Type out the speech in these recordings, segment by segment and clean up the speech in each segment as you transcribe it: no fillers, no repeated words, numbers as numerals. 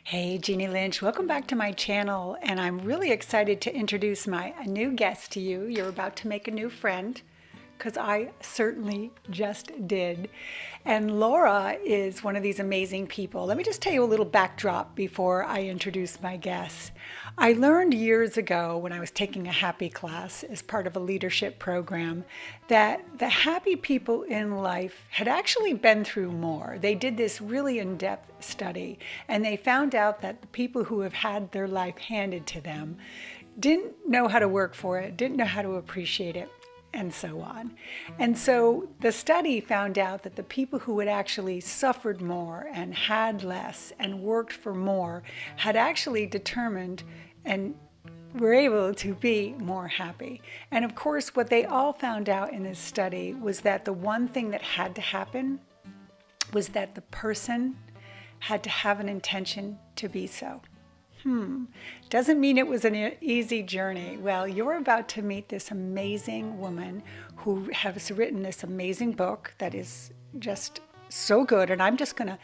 Hey, Jeannie Lynch, welcome back to my channel. And I'm really excited to introduce a new guest to you. You're about to make a new friend because I certainly just did. And Laura is one of these amazing people. Let me just tell you a little backdrop before I introduce my guest. I learned years ago when I was taking a happy class as part of a leadership program that the happy people in life had actually been through more. They did this really in-depth study and they found out that the people who have had their life handed to them didn't know how to work for it, didn't know how to appreciate it, and so on. And so the study found out that the people who had actually suffered more and had less and worked for more had actually determined and were able to be more happy. And of course, what they all found out in this study was that the one thing that had to happen was that the person had to have an intention to be so. Doesn't mean it was an easy journey. Well, you're about to meet this amazing woman who has written this amazing book that is just so good. And I'm just going to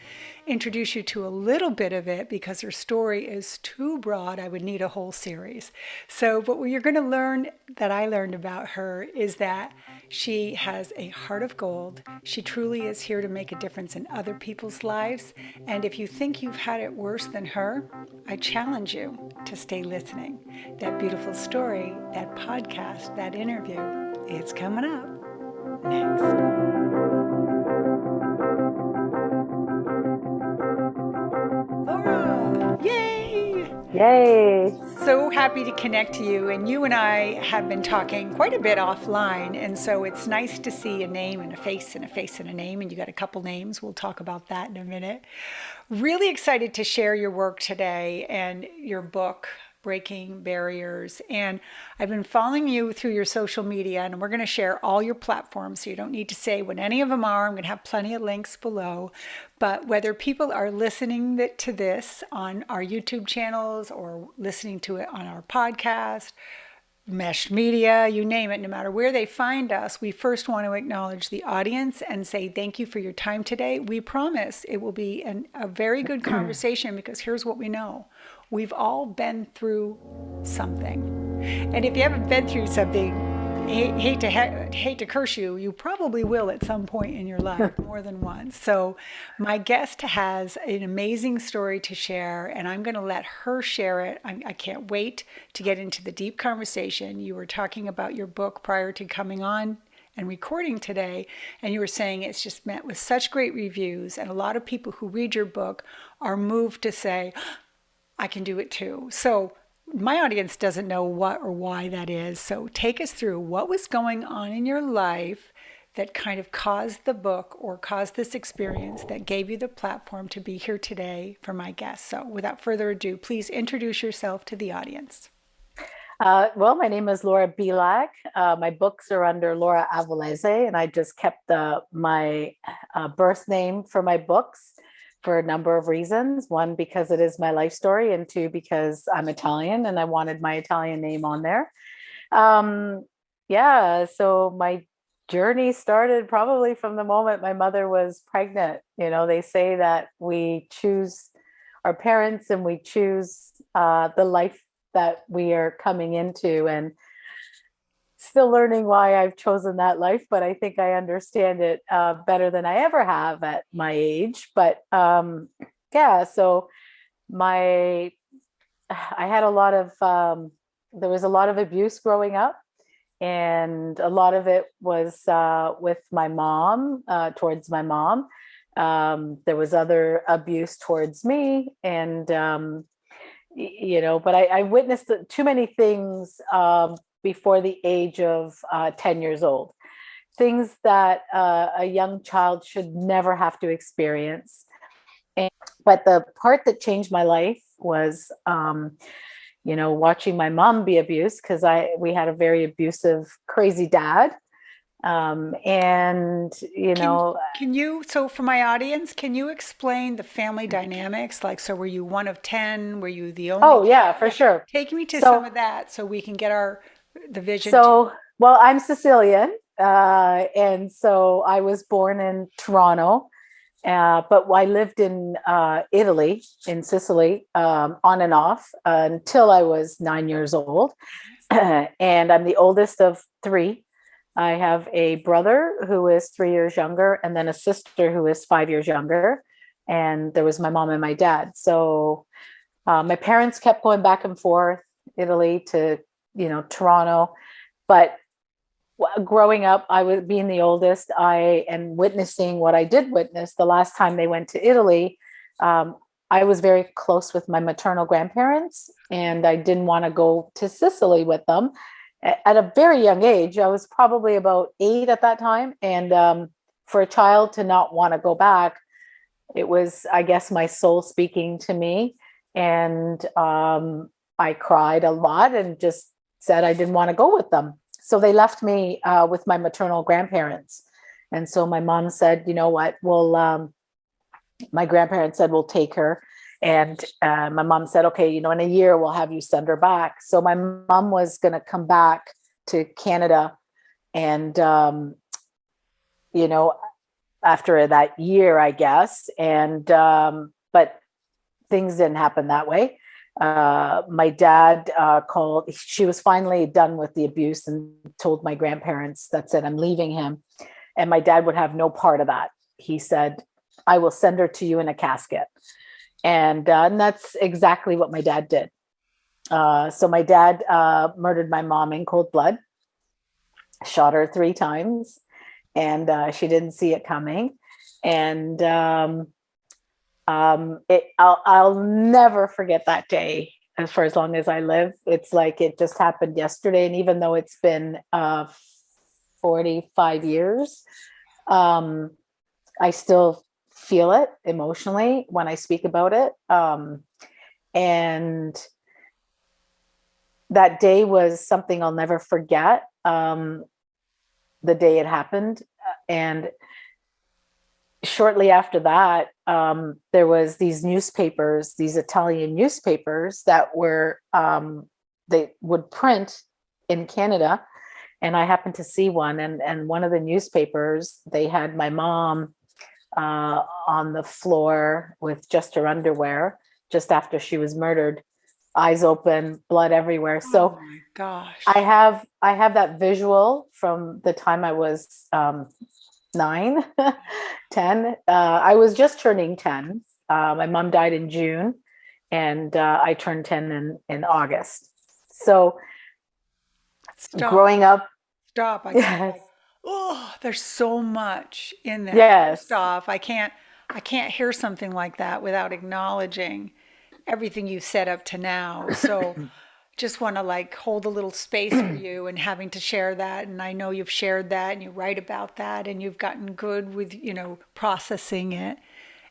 introduce you to a little bit of it because her story is too broad. I would need a whole series. But what you're going to learn that I learned about her is that she has a heart of gold. She truly is here to make a difference in other people's lives. And if you think you've had it worse than her, I challenge you to stay listening. That beautiful story, that podcast, that interview, it's coming up next. Laura, yay! Yay. So happy to connect to you. And you and I have been talking quite a bit offline. And so it's nice to see a name and a face and a face and a name. And you got a couple names. We'll talk about that in a minute. Really excited to share your work today and your book, Breaking Barriers. And I've been following you through your social media, and we're going to share all your platforms. So you don't need to say what any of them are. I'm going to have plenty of links below. But whether people are listening to this on our YouTube channels or listening to it on our podcast, mesh media, you name it, no matter where they find us, we first want to acknowledge the audience and say thank you for your time today. We promise it will be a very good conversation because here's what we know. We've all been through something. And if you haven't been through something, hate to curse you, you probably will at some point in your life, more than once. So my guest has an amazing story to share, and I'm going to let her share it. I can't wait to get into the deep conversation. You were talking about your book prior to coming on and recording today, and you were saying it's just met with such great reviews, and a lot of people who read your book are moved to say, I can do it too. So my audience doesn't know what or why that is. So take us through what was going on in your life that kind of caused the book or caused this experience that gave you the platform to be here today for my guest. So without further ado, please introduce yourself to the audience. Well, my name is Laura Bilak. My books are under Laua Avolese, and I just kept my birth name for my books for a number of reasons. One, because it is my life story, and two, because I'm Italian and I wanted my Italian name on there. So my journey started probably from the moment my mother was pregnant. They say that we choose our parents and we choose the life that we are coming into, and still learning why I've chosen that life, but I think I understand it better than I ever have at my age. But so I had there was a lot of abuse growing up, and a lot of it was with my mom, towards my mom. There was other abuse towards me, and but I witnessed too many things before the age of 10 years old, things that a young child should never have to experience. But the part that changed my life was, watching my mom be abused, because we had a very abusive, crazy dad. Can you, so for my audience, can you explain the family dynamics? Like, so were you one of 10? Were you the only Oh, yeah, child? for sure. Take me to So, some of that so we can get the vision. well, I'm Sicilian. And so I was born in Toronto. But I lived in Italy, in Sicily, on and off until I was 9 years old. And I'm the oldest of three. I have a brother who is 3 years younger, and then a sister who is 5 years younger. And there was my mom and my dad. So my parents kept going back and forth, Italy to, Toronto. But growing up, I was being the oldest, I and witnessing what I did witness the last time they went to Italy. Um, I was very close with my maternal grandparents, and I didn't want to go to Sicily with them. At a very young age, I was probably about 8 at that time. And for a child to not want to go back, it was, I guess, my soul speaking to me. And I cried a lot and just said I didn't want to go with them. So they left me with my maternal grandparents. And so my mom said, you know what, my grandparents said, we'll take her. And my mom said, okay, in a year, we'll have you send her back. So my mom was going to come back to Canada. And, after that year, I guess. And, but things didn't happen that way. My dad called, she was finally done with the abuse and told my grandparents, that's it, I'm leaving him. And my dad would have no part of that. He said, I will send her to you in a casket. And that's exactly what my dad did. So my dad murdered my mom in cold blood, shot her 3 times, and she didn't see it coming. And I'll never forget that day for as long as I live. It's like it just happened yesterday. And even though it's been 45 years, I still feel it emotionally when I speak about it. And that day was something I'll never forget. The day it happened. And shortly after that, there was these newspapers, these Italian newspapers that were, they would print in Canada. And I happened to see one, and one of the newspapers, they had my mom on the floor with just her underwear, just after she was murdered, eyes open, blood everywhere. So Oh my gosh. I have that visual from the time I was 9, 10. I was just turning 10. My mom died in June, and I turned 10 in August. So growing up, Stop. yes, Oh, there's so much in there. yes. First off, I can't hear something like that without acknowledging everything you said up to now. So just want to like hold a little space for you and having to share that. And I know you've shared that and you write about that and you've gotten good with, processing it.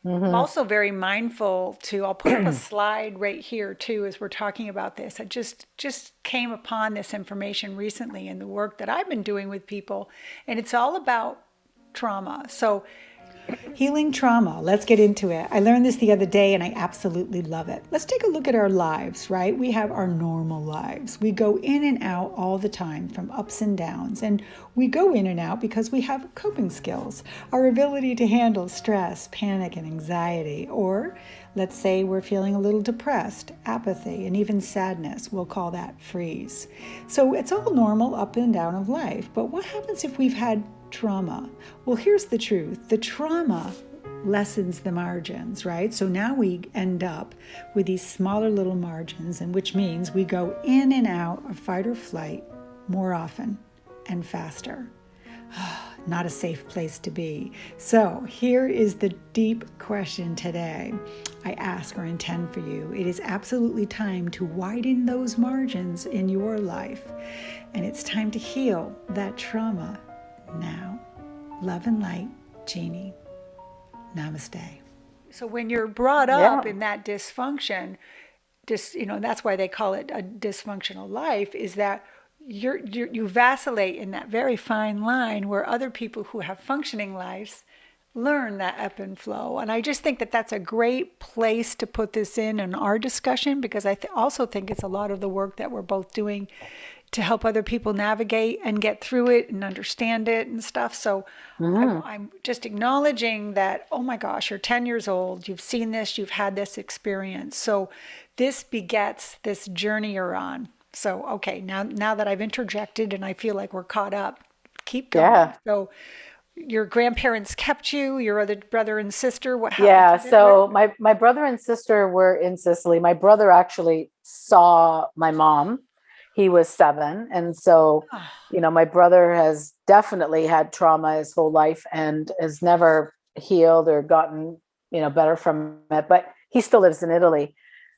I'm Mhm. also very mindful to, I'll put up a slide right here too as we're talking about this. I just came upon this information recently in the work that I've been doing with people, and it's all about trauma. So healing trauma. Let's get into it. I learned this the other day and I absolutely love it. Let's take a look at our lives, right? We have our normal lives. We go in and out all the time from ups and downs. And we go in and out because we have coping skills, our ability to handle stress, panic, and anxiety. Or let's say we're feeling a little depressed, apathy, and even sadness. We'll call that freeze. So it's all normal up and down of life. But what happens if we've had trauma? Well, here's the truth. The trauma lessens the margins, right? So now we end up with these smaller little margins, and which means we go in and out of fight or flight more often and faster. Not a safe place to be. So here is the deep question today I ask or intend for you. It is absolutely time to widen those margins in your life. And it's time to heal that trauma now. Love and light, Jeannie. Namaste. So when you're brought up Yeah. in that dysfunction, that's why they call it a dysfunctional life, is that you vacillate in that very fine line where other people who have functioning lives learn that ebb and flow. And I just think that that's a great place to put this in our discussion, because I also think it's a lot of the work that we're both doing to help other people navigate and get through it and understand it and stuff. So Hmm. I'm just acknowledging that, oh my gosh, you're 10 years old, you've seen this, you've had this experience. So this begets this journey you're on. So, okay, now that I've interjected and I feel like we're caught up, keep going. Yeah. So your grandparents kept you, your other brother and sister, what happened Yeah. to them? Where, So my brother and sister were in Sicily. My brother actually saw my mom. He was 7. And so, oh, my brother has definitely had trauma his whole life and has never healed or gotten, better from it. But he still lives in Italy.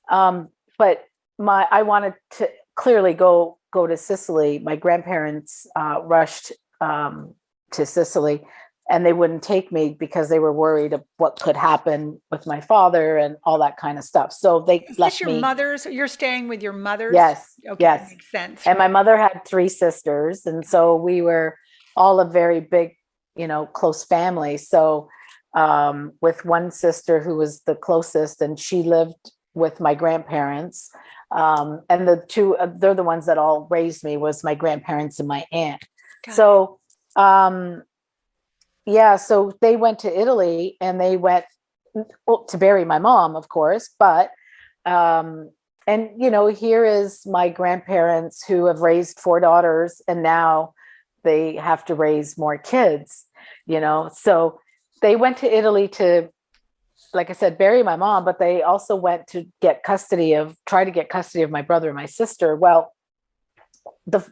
But I wanted to clearly go to Sicily. My grandparents rushed to Sicily, and they wouldn't take me because they were worried of what could happen with my father and all that kind of stuff. So they is this left your me. mother's? You're staying with your mother's? Yes, Okay, yes. makes sense, And my right? mother had 3 sisters, and Got so we were all a very big, close family. So with one sister who was the closest, and she lived with my grandparents. And the two, they're the ones that all raised me, was my grandparents and my aunt. got it. So yeah, so they went to Italy, and they went, well, to bury my mom, of course, but um and here is my grandparents who have raised 4 daughters, and now they have to raise more kids, so they went to Italy to, like I said, bury my mom, but they also went to try to get custody of my brother and my sister. Well,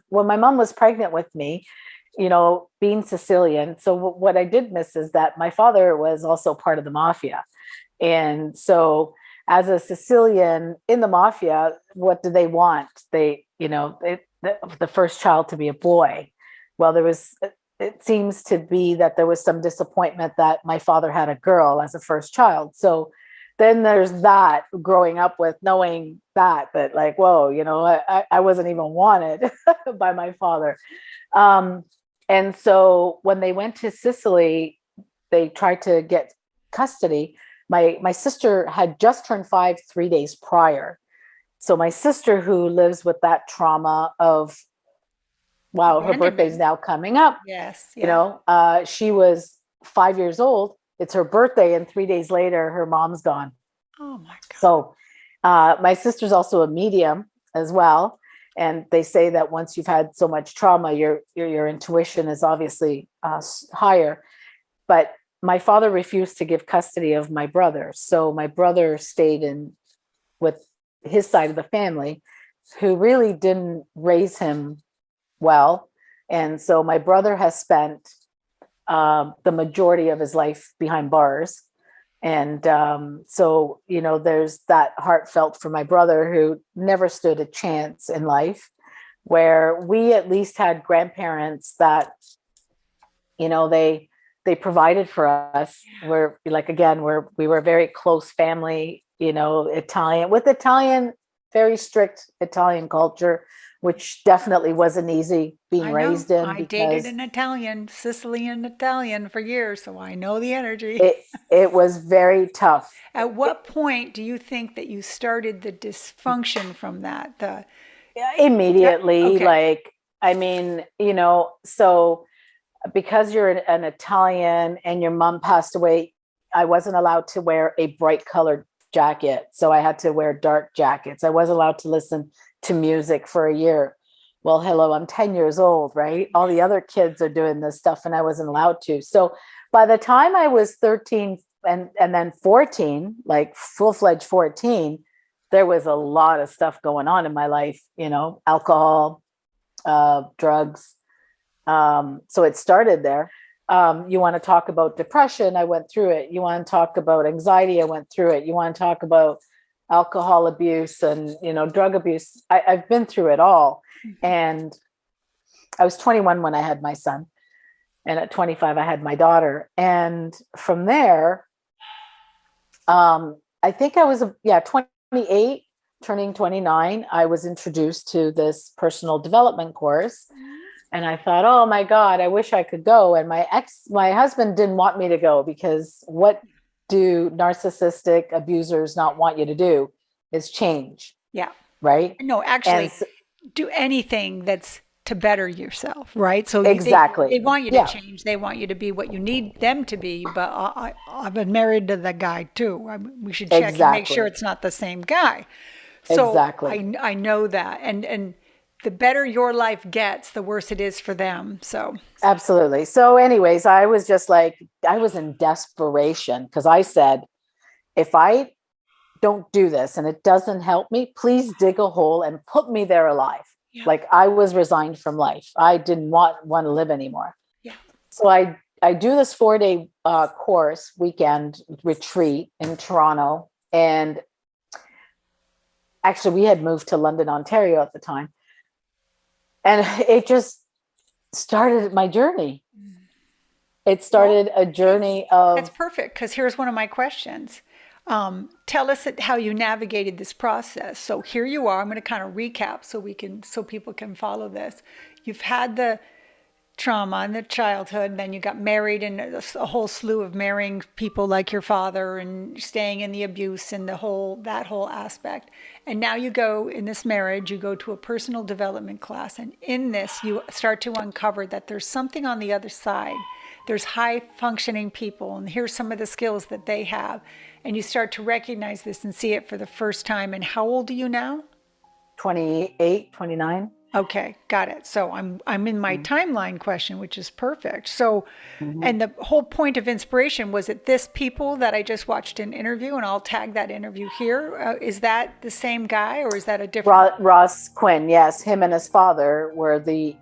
when my mom was pregnant with me, being Sicilian, so what I did miss is that my father was also part of the mafia. And so, as a Sicilian in the mafia, what do they want? The first child to be a boy. Well, it seems to be that there was some disappointment that my father had a girl as a first child. So then there's that, growing up with knowing that like, whoa, I wasn't even wanted by my father. Um, and so when they went to Sicily, they tried to get custody. My sister had just turned 5 3 days prior. So my sister, who lives with that trauma of, wow, her birthday's Abandonment. now coming up, Yes, yeah. she was 5 years old. It's her birthday, and 3 days later, her mom's gone. Oh my God. So my sister's also a medium as well. And they say that once you've had so much trauma, your intuition is obviously higher. But my father refused to give custody of my brother. So my brother stayed in with his side of the family, who really didn't raise him well. And so my brother has spent the majority of his life behind bars. And so, there's that heartfelt for my brother, who never stood a chance in life, where we at least had grandparents that, they provided for us. We're like, again, we were a very close family, Italian, very strict Italian culture, which definitely wasn't easy being I know. raised in, I dated because an Italian, Sicilian Italian for years, so I know the energy. it was very tough. At what point do you think that you started the dysfunction from that? Immediately, Okay. like, I mean, so because you're an Italian and your mom passed away, I wasn't allowed to wear a bright colored jacket. So I had to wear dark jackets. I wasn't allowed to listen to music for a year. Well, hello, I'm 10 years old, right? All the other kids are doing this stuff, and I wasn't allowed to. So by the time I was 13 and then 14, like full-fledged 14, there was a lot of stuff going on in my life, alcohol, drugs. So it started there. You want to talk about depression? I went through it. You want to talk about anxiety? I went through it. You want to talk about alcohol abuse and, drug abuse? I've been through it all. Mhm. And I was 21 when I had my son. And at 25, I had my daughter. And from there, I think I was, 28, turning 29. I was introduced to this personal development course. And I thought, oh my God, I wish I could go. And my husband didn't want me to go, because what do narcissistic abusers not want you to do is change, Yeah. right? No, And actually, do anything that's to better yourself, right? So they Exactly. want you to Yeah, change. They want you to be what you need them to be. But I've been married to the guy too. We should check and make sure exactly. it's not the same guy. So Exactly. I know that, and the better your life gets, the worse it is for them. So Absolutely. So, anyways, I was just like, I was in desperation because I said, if I don't do this and it doesn't help me, please dig a hole and put me there alive. yeah, Like I was resigned from life. I didn't want to live anymore. yeah. So I do this 4 day course weekend retreat in Toronto, and actually we had moved to London, Ontario at the time, and it just started my journey. It Well, started a journey that's of perfect because here's one of my questions. Tell us how you navigated this process. So here you are. I'm going to kind of recap so people can follow this. You've had the trauma in the childhood, then you got married and a whole slew of marrying people like your father and staying in the abuse and that whole aspect. And now you go in this marriage, you go to a personal development class, and in this you start to uncover that there's something on the other side. There's high functioning people, and here's some of the skills that they have. And you start to recognize this and see it for the first time. And how old are you now? 28, 29. Okay, got it. So I'm in my timeline question, which is perfect. So, Mm-hmm. and the whole point of inspiration was it this people that I just watched an interview, and I'll tag that interview here. Is that the same guy, or is that a different? Ross Quinn, yes, him and his father were the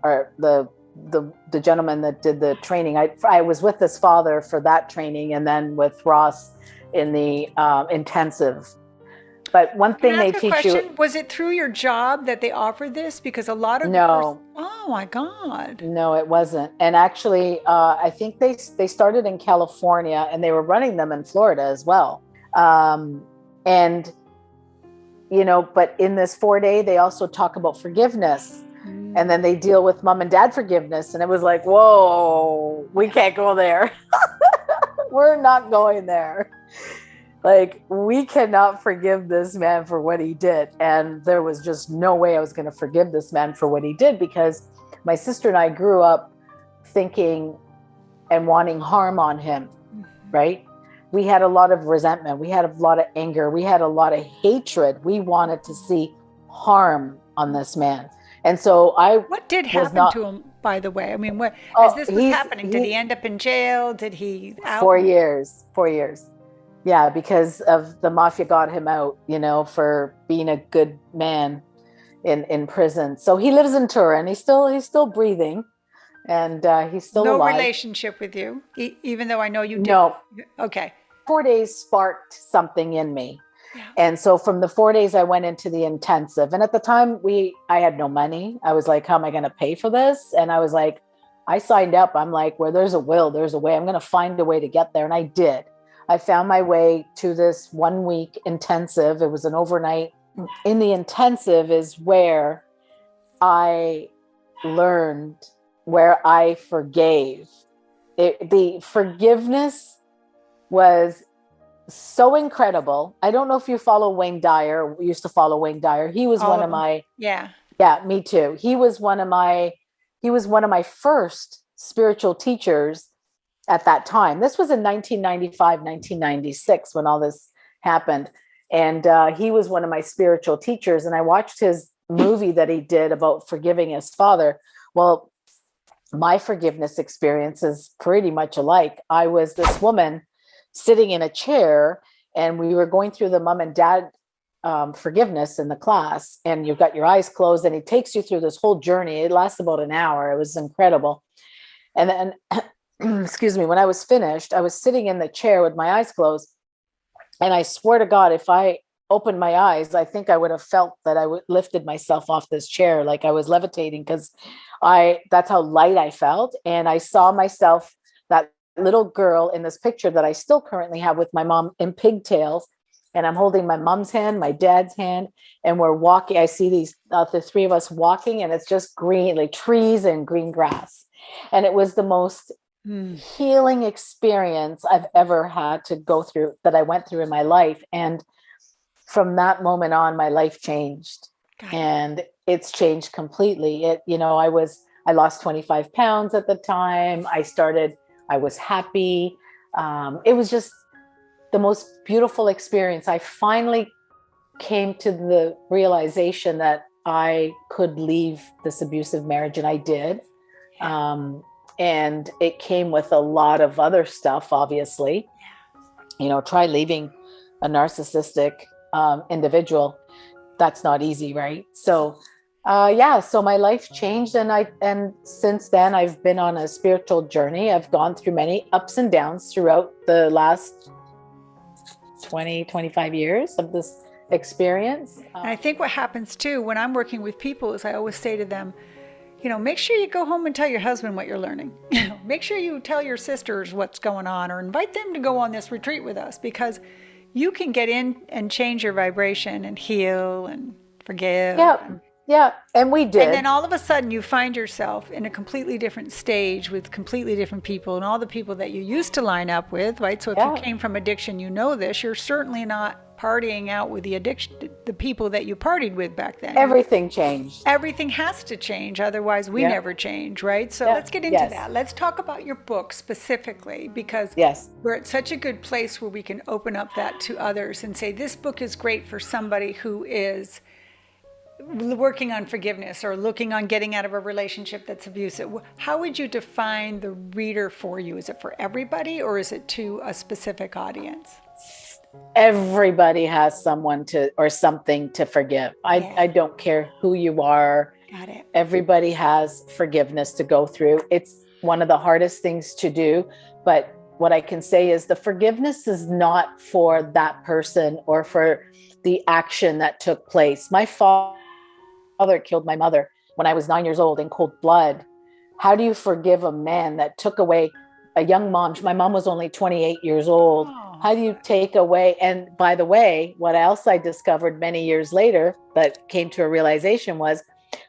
gentleman that did the training. I was with his father for that training, and then with Ross in the intensive. But one Can I thing they ask a teach you, question? Was it through your job that they offered this? Because a lot of no, oh my God. no, it wasn't. And actually, I think they started in California, and they were running them in Florida as well. And but in this 4 day, they also talk about forgiveness. And Mm. then they deal with mom and dad forgiveness. And it was like, whoa, we Yeah. can't go there. We're not going there. Like, we cannot forgive this man for what he did. And there was just no way I was going to forgive this man for what he did, because my sister and I grew up thinking and wanting harm on him, right? We had a lot of resentment. We had a lot of anger. We had a lot of hatred. We wanted to see harm on this man. And so I What did was happen to not, him, by the way? I mean, what as oh, this was happening, did he he, end up in jail? Did he out? 4 years, 4 years. Yeah, because of the mafia got him out, for being a good man in prison. So he lives in Turin. He's still breathing, and he's still No alive. relationship with you, even though I know you did. No, Okay. 4 days sparked something in me. Yeah. And so from the 4 days, I went into the intensive. And at the time, I had no money. I was like, how am I going to pay for this? And I was like, I signed up. I'm like, where there's a will, there's a way. I'm going to find a way to get there. And I did. I found my way to this 1 week intensive. It was an overnight. In the intensive is where I learned, where I forgave. The forgiveness was so incredible. I don't know if you follow Wayne Dyer. We used to follow Wayne Dyer. He was All one of of them. my, Yeah. yeah, me too. He was one of my first spiritual teachers at that time. This was in 1995, 1996 when all this happened. And he was one of my spiritual teachers. And I watched his movie that he did about forgiving his father. Well, my forgiveness experience is pretty much alike. I was this woman sitting in a chair, and we were going through the mom and dad forgiveness in the class, and you've got your eyes closed, and he takes you through this whole journey. It lasts about an hour. It was incredible. And then, excuse me, when I was finished, I was sitting in the chair with my eyes closed, and I swear to God, if I opened my eyes, I think I would have felt that lifted myself off this chair, like I was levitating, because that's how light I felt. And I saw myself, that little girl in this picture that I still currently have with my mom in pigtails. And I'm holding my mom's hand, my dad's hand, and we're walking. I see the three of us walking, and it's just green, like trees and green grass. And it was the most healing experience I've ever had to go through, that I went through in my life. And from that moment on, my life changed. Got it. And it's changed completely. I lost 25 pounds at the time. I was happy. It was just the most beautiful experience. I finally came to the realization that I could leave this abusive marriage, and I did. And it came with a lot of other stuff, obviously. Try leaving a narcissistic individual. That's not easy, right? So so my life changed, and since then I've been on a spiritual journey. I've gone through many ups and downs throughout the last 25 years of this experience. And I think what happens too when I'm working with people is I always say to them, make sure you go home and tell your husband what you're learning. Make sure you tell your sisters what's going on, or invite them to go on this retreat with us, because you can get in and change your vibration and heal and forgive. Yeah. And we did. And then all of a sudden you find yourself in a completely different stage with completely different people, and all the people that you used to line up with, right? So if you came from addiction, this, you're certainly not partying out with the people that you partied with back then. Everything changed. Everything has to change, otherwise we never change, right? So let's get into that. Let's talk about your book specifically, because we're at such a good place where we can open up that to others and say, this book is great for somebody who is working on forgiveness or looking on getting out of a relationship that's abusive. How would you define the reader for you? Is it for everybody, or is it to a specific audience? Everybody has someone or something to forgive. I don't care who you are. Got it. Everybody has forgiveness to go through. It's one of the hardest things to do, but what I can say is the forgiveness is not for that person or for the action that took place. My father killed my mother when I was 9 years old in cold blood. How do you forgive a man that took away a young mom? My mom was only 28 years old. How do you take away? And by the way, what else I discovered many years later that came to a realization was,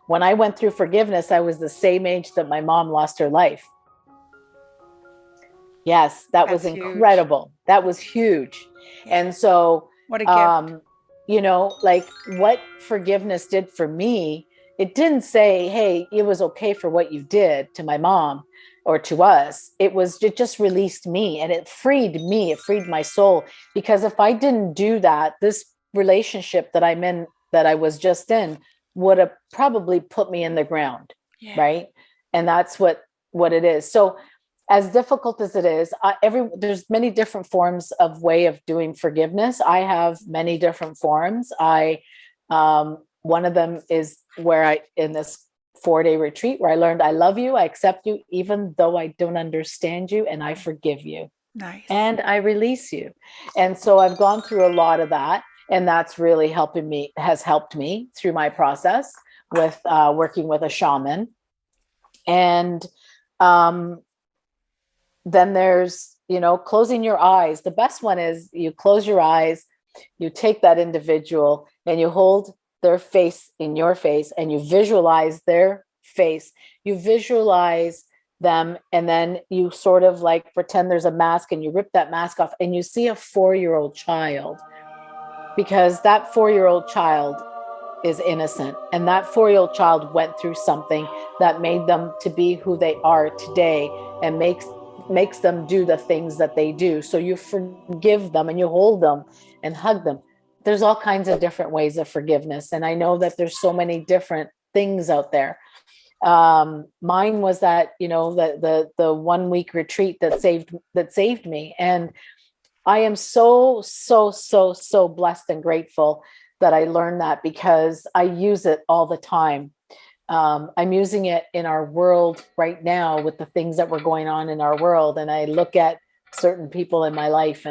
when I went through forgiveness, I was the same age that my mom lost her life. Yes, that was incredible. Huge. That was huge. And so, what a gift. Like what forgiveness did for me, it didn't say, hey, it was okay for what you did to my mom or to us. It just released me, and it freed me. It freed my soul, because if I didn't do that, this relationship that I'm in, that I was just in, would have probably put me in the ground. Right. And that's what it is. So as difficult as it is, there's many different forms of way of doing forgiveness. I have many different forms. One of them is where in this 4-day retreat where I learned, I love you, I accept you, even though I don't understand you, and I forgive you. Nice. And I release you. And so I've gone through a lot of that, and that's really has helped me through my process with working with a shaman. And then there's, closing your eyes. The best one is you close your eyes, you take that individual and you hold their face in your face, and you visualize their face. You visualize them, and then you sort of like pretend there's a mask, and you rip that mask off, and you see a 4-year-old child, because that 4-year-old child is innocent. And that 4-year-old child went through something that made them to be who they are today, and makes them do the things that they do. So you forgive them, and you hold them and hug them. There's all kinds of different ways of forgiveness. And I know that there's so many different things out there. Mine was that, the 1-week retreat that saved me. And I am so blessed and grateful that I learned that, because I use it all the time. I'm using it in our world right now with the things that were going on in our world. And I look at certain people in my life,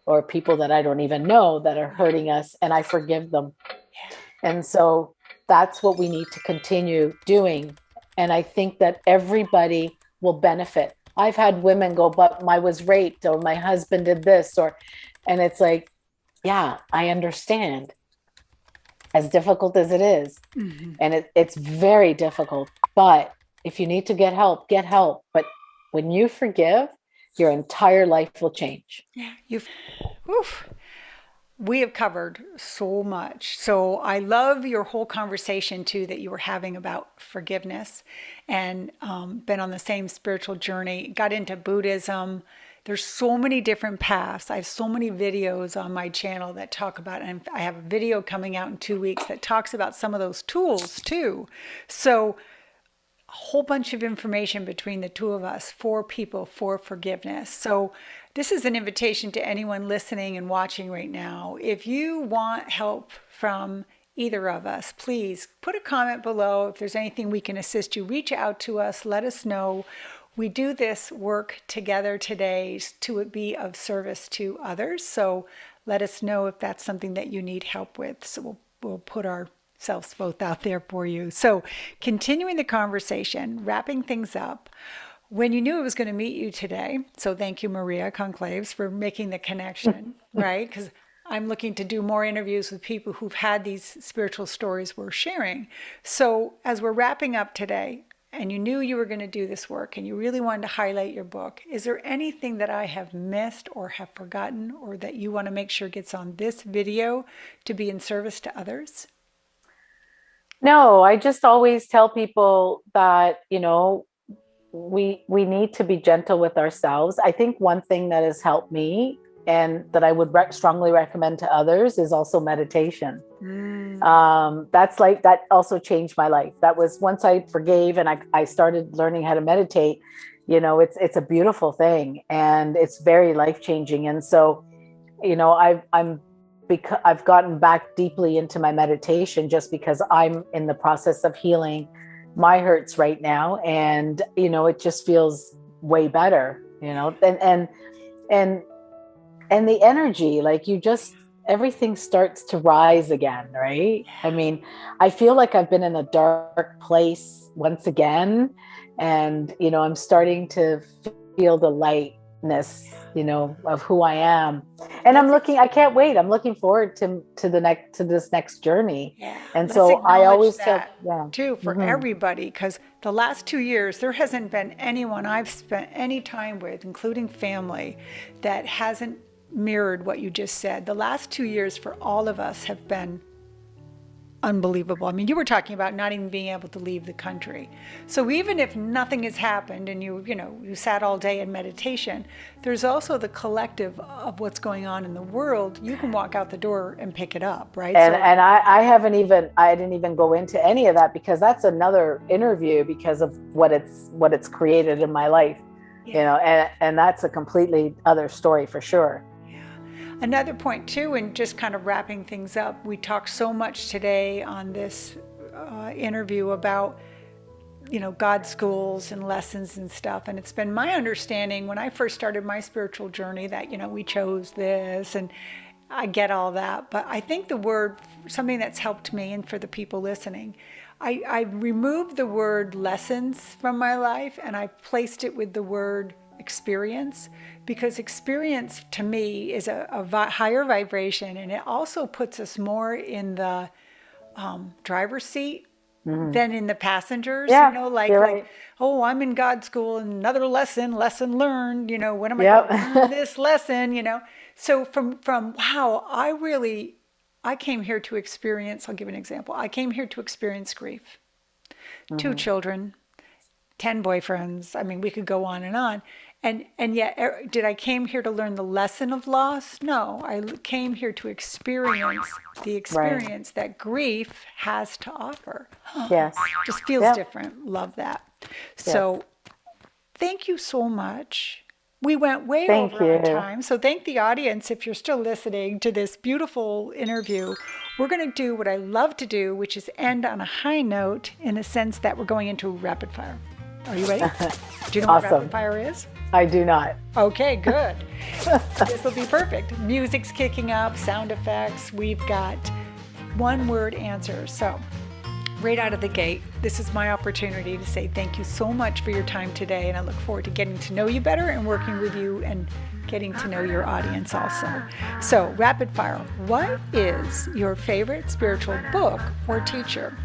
or people that I don't even know that are hurting us, and I forgive them. And so that's what we need to continue doing. And I think that everybody will benefit. I've had women go, but I was raped, or my husband did this, and it's like, yeah, I understand. As difficult as it is. Mm-hmm. And it's very difficult, but if you need to get help, get help. But when you forgive, your entire life will change. Yeah. we have covered so much. So I love your whole conversation too that you were having about forgiveness, and been on the same spiritual journey, got into Buddhism. There's so many different paths. I have so many videos on my channel that talk about, and I have a video coming out in 2 weeks that talks about some of those tools too. So a whole bunch of information between the two of us for people for forgiveness. So this is an invitation to anyone listening and watching right now. If you want help from either of us, please put a comment below. If there's anything we can assist you, reach out to us, let us know. We do this work together today to be of service to others. So let us know if that's something that you need help with. So we'll put ourselves both out there for you. So continuing the conversation, wrapping things up. When you knew I was going to meet you today, so thank you, Maria Conclaves, for making the connection, right? Because I'm looking to do more interviews with people who've had these spiritual stories we're sharing. So as we're wrapping up today, and you knew you were going to do this work, and you really wanted to highlight your book, is there anything that I have missed or have forgotten, or that you want to make sure gets on this video to be in service to others? No, I just always tell people that, we need to be gentle with ourselves. I think one thing that has helped me and that I would strongly recommend to others is also meditation. That also changed my life. That was once I forgave and I started learning how to meditate, it's a beautiful thing and it's very life-changing. And so, I've gotten back deeply into my meditation just because I'm in the process of healing my hurts right now. And, it just feels way better, and the energy, like everything starts to rise again, right? I mean, I feel like I've been in a dark place once again, and, I'm starting to feel the lightness, of who I am. And I can't wait. I'm looking forward to this next journey. Yeah. And so I always tell too for everybody, because the last 2 years, there hasn't been anyone I've spent any time with, including family, that hasn't mirrored what you just said. The last 2 years for all of us have been unbelievable. I mean, you were talking about not even being able to leave the country. So even if nothing has happened and you sat all day in meditation, there's also the collective of what's going on in the world. You can walk out the door and pick it up, right? And I didn't even go into any of that because that's another interview because of what it's created in my life, and that's a completely other story for sure. Another point too, and just kind of wrapping things up, we talked so much today on this interview about, God schools and lessons and stuff. And it's been my understanding when I first started my spiritual journey that, we chose this, and I get all that. But I think the word, something that's helped me and for the people listening, I removed the word lessons from my life and I placed it with the word experience, because experience to me is a higher vibration, and it also puts us more in the driver's seat than in the passengers. Right. Oh, I'm in God school, another lesson learned, when am I going to learn this lesson, so from wow, I came here to experience, I'll give an example. I came here to experience grief. 2 children, 10 boyfriends. I mean, we could go on and on. And yet, did I came here to learn the lesson of loss? No, I came here to experience the experience that grief has to offer. Yes. Just feels different. Love that. So thank you so much. We went way over our time. So thank the audience if you're still listening to this beautiful interview. We're going to do what I love to do, which is end on a high note in the sense that we're going into rapid fire. Are you ready? Do you know what rapid fire is? I do not. Okay, good. This will be perfect. Music's kicking up, sound effects. We've got one word answers. So right out of the gate, this is my opportunity to say thank you so much for your time today. And I look forward to getting to know you better and working with you and getting to know your audience also. So rapid fire. What is your favorite spiritual book or teacher?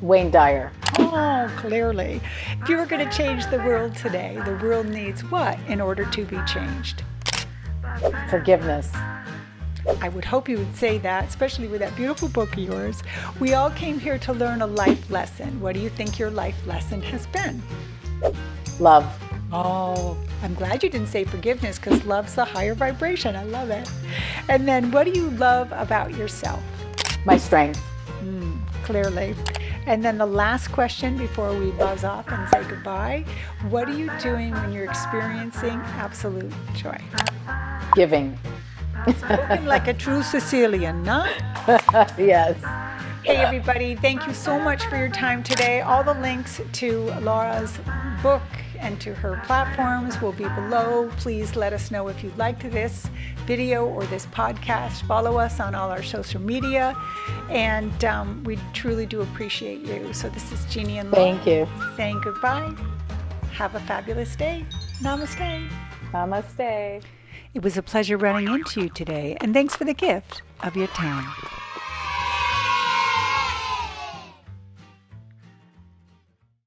Wayne Dyer. Oh, clearly. If you were going to change the world today, the world needs what in order to be changed? Forgiveness. I would hope you would say that, especially with that beautiful book of yours. We all came here to learn a life lesson. What do you think your life lesson has been? Love. Oh, I'm glad you didn't say forgiveness, because love's the higher vibration. I love it. And then what do you love about yourself? My strength. Clearly. And then the last question before we buzz off and say goodbye. What are you doing when you're experiencing absolute joy? Giving. Spoken like a true Sicilian, not? Yes. Hey everybody, thank you so much for your time today. All the links to Laura's book and to her platforms will be below. Please let us know if you liked this video or this podcast. Follow us on all our social media, and we truly do appreciate you. So this is Jeannie and Laura. Thank you. Saying goodbye. Have a fabulous day. Namaste. Namaste. It was a pleasure running into you today, and thanks for the gift of your time.